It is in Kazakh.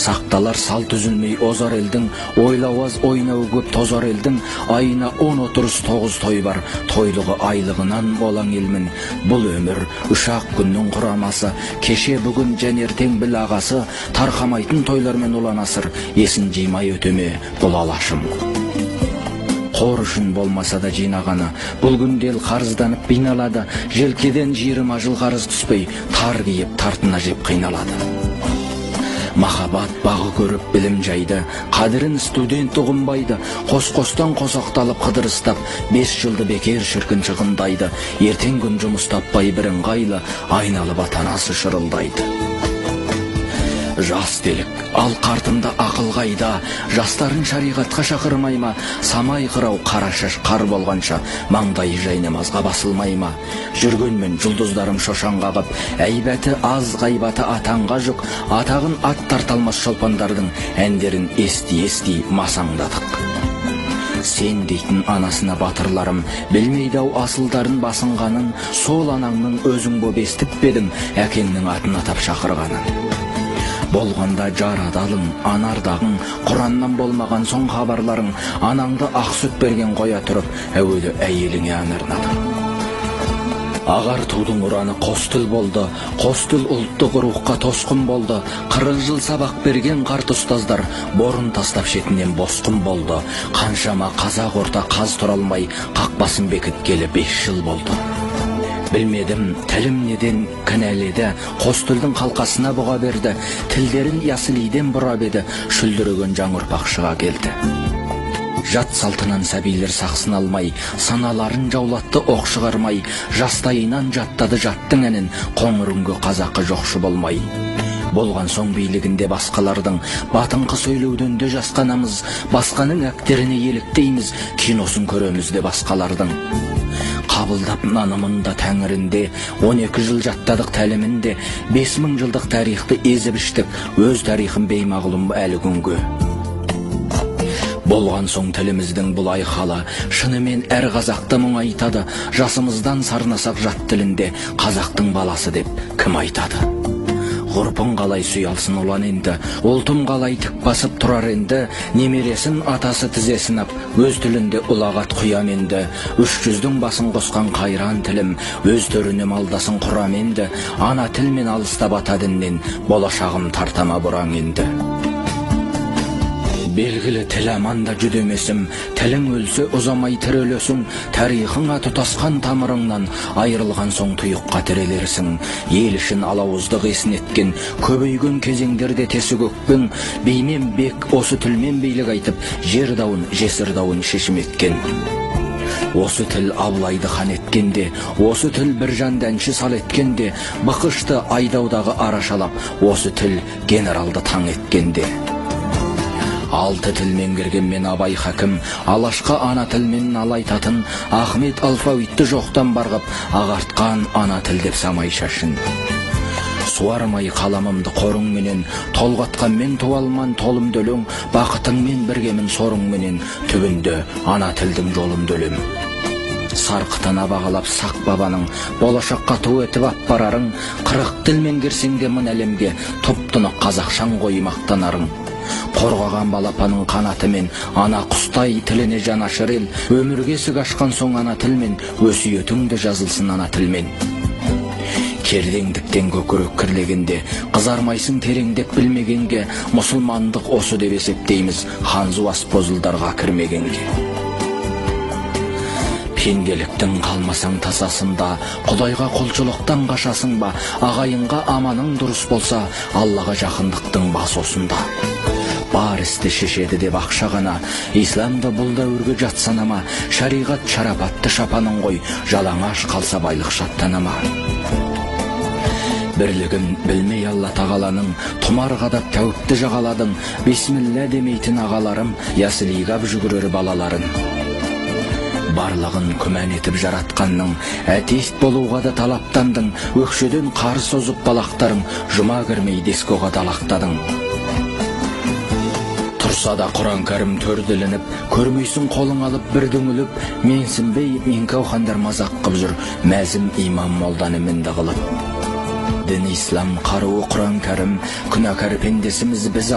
Сақталар сал түзілмей озар елдің, ойлауаз ойнау көп тозар елдің, айына 10-39 той бар, тойлығы айлығынан болаң елмін. Бұл өмір ұшақ күннің құрамасы, кеше бүгін және ертең біл ағасы, тарқамайтын тойлармен ұланасыр, есін жимай өтеме бұл алашым. Қор үшін болмаса да жинағаны, бұл күндел қарызданып бейналады, желкеден 20 жыл қарыз түспей, тар киіп тартына жеп қиналады. Махаббат бағы көріп білім жайды, қадірін студент ұғынбайды, қос-қостан қосақталып қыдырыстап, 5 жылды бекер шіркін шығындайды, ертең күн жұмыс таппай біріңғайлы, айналып атанасы шырылдайды. Жас делік, ал қартымда ақыл қайда, жастарын шариғатқа шақырмай ма, самай қырау қарашаш қар болғанша, маңдайы жайнамазға басылмай ма, жүргенмен жұлдыздарым шошан қағып, әйбәті аз ғайбаты атанға жүк, атағын ат тарталмас шолпандардың әндерін ести масаңдадық. Сен дейтін анасына батырларым, білмейді-ау асылдарын басынғанын, сол анаңның өзің боп естіп бедің, әкеңнің атын атап шақырғанын. Болғанда жар адалың, анардағың, Құраннан болмаған соң хабарларың, анаңды ақ сүт берген қоя тұрып, әуелі әйеліңе ән арнадың. Ағартудың ұраны қос тіл болды, қос тіл ұлттық рухқа тосқын болды, 40 жыл сабақ берген қарт ұстаздар, борын тастап шетінен босқын болды, қаншама қазақ орта қаз тұра алмай, қақпасын бекіткелі 5 жыл болды. Білмедім, тілім неден кінәледі, қос тілдің қалқасына бұға берді, тілдерін ясылиден бұрап еді, шүлдіреген жаң ұрпақ шыға келді. Жат салтынан сәбилер сақсын алмай, саналарын жаулатты оқ шығармай, жастайынан жаттады жаттың әнін, қоңыр үнге қазақы жоқшы болмай. Болған соң билігінде басқалардың, батыңқы сөйлеуден де жасқанамыз, басқаның әктеріне еліктейміз, киносын көреміз де басқалардың. Қабылдап нанымында тәңірінде, 12 жыл жаттадық тәлімінде, 5000 жылдық тарихты езіп іштік, өз тарихын беймағлұм әлі күнге. Болған соң тіліміздің бұл айқалы, шынымен әр қазақты мұң айтады, жасымыздан сарнасақ жат тілінде, қазақтың баласы деп кім айтады? Ғұрпын қалай сұялсын ұлан енді, ұлтым қалай тік басып тұрар енді, немересін атасы тізесін ап, өз тілінде ұлағат құям енді, 300-дің басын қосқан қайран тілім, өз төріне малдасын құрам енді, ана тілмен алыстап ата діннен, болашағым тартама бұраң енді. Белгілі тіл аманда жүдемесім, тілің өлсе ұзамай тірелесің, тарихыңа тұтасқан тамырыңнан, айырылған соң тұйыққа тірелерсің. Ел үшін алауыздық есін еткен, көбейген кезеңдерде тесі көкпен, беймен бек осы тілмен бейлік айтып, жер дауын, жесір дауын шешім еткен. Осы тіл Абылайды хан еткенде, осы тіл Біржанды әнші сал еткенде, Бықышты айдаудағы арашалап, осы тіл генералды таң еткенде. Алты тілмен кірген мен Абай хакім, Алашқа ана тілмен алайтатын, Ахмет алфавитті жоқтан барғып, ағартқан ана тіл деп самай шашын. Суармай қаламымды қорыңменен, толғатқанмен туалман толым дөлің, бақытыңмен біргемін сорыңменен, түбінде ана тілдің жолым дөлем. Сарқытына бағалап сақ бабаның, болашаққа ту етіп ап барарың, 40 тілмен кірсең де мын әлемге, тұп-тұнық қазақшаң ғой мақтанарың. Қорғаған балапаның қанатымен, ана құстай тіліне жанашыр ел, өмірге сүг ашқан соң ана тілмен, өсиетіңді жазылсын ана тілмен. Кердеңдіктен көкірек кірлегенде, қызармайсың тереңдеп білмегенге, мұсылмандық осы деп есептейміз, ханзуас позылдарға кірмегенге. Пенделіктің қалмасаң тасасында, Құдайға құлшылықтан қашасың ба, ағайынға аманың дұрыс болса, Аллаға жақындықтың бас осында. Бар істі шешеді деп ақша ғана, исламда бұл дәуірге жат санама, шариғат шарапатты шапаның ғой, жалаңаш қалса байлық шаттанама. Бірлігін білмей Алла тағаланың, тұмар қадап тәуіпті жағаладың, бисмилля демейтін ағаларым, ясілигап жүгірер балаларын. Барлығын күмән етіп жаратқанның, әтеист болуға да талаптандың, өкшеден қарыс озып балақтарың, жұма кірмей дискоға далақтадың. Тұрса да Құран кәрім төрділініп, көрмейсің қолың алып бір дөңіліп, менсінбей менкау-хандар мазақ қып жүр, мәзім имам молданы мінді қылып. Дін ислам қаруы Құран кәрім, күнәкар пендесіміз біз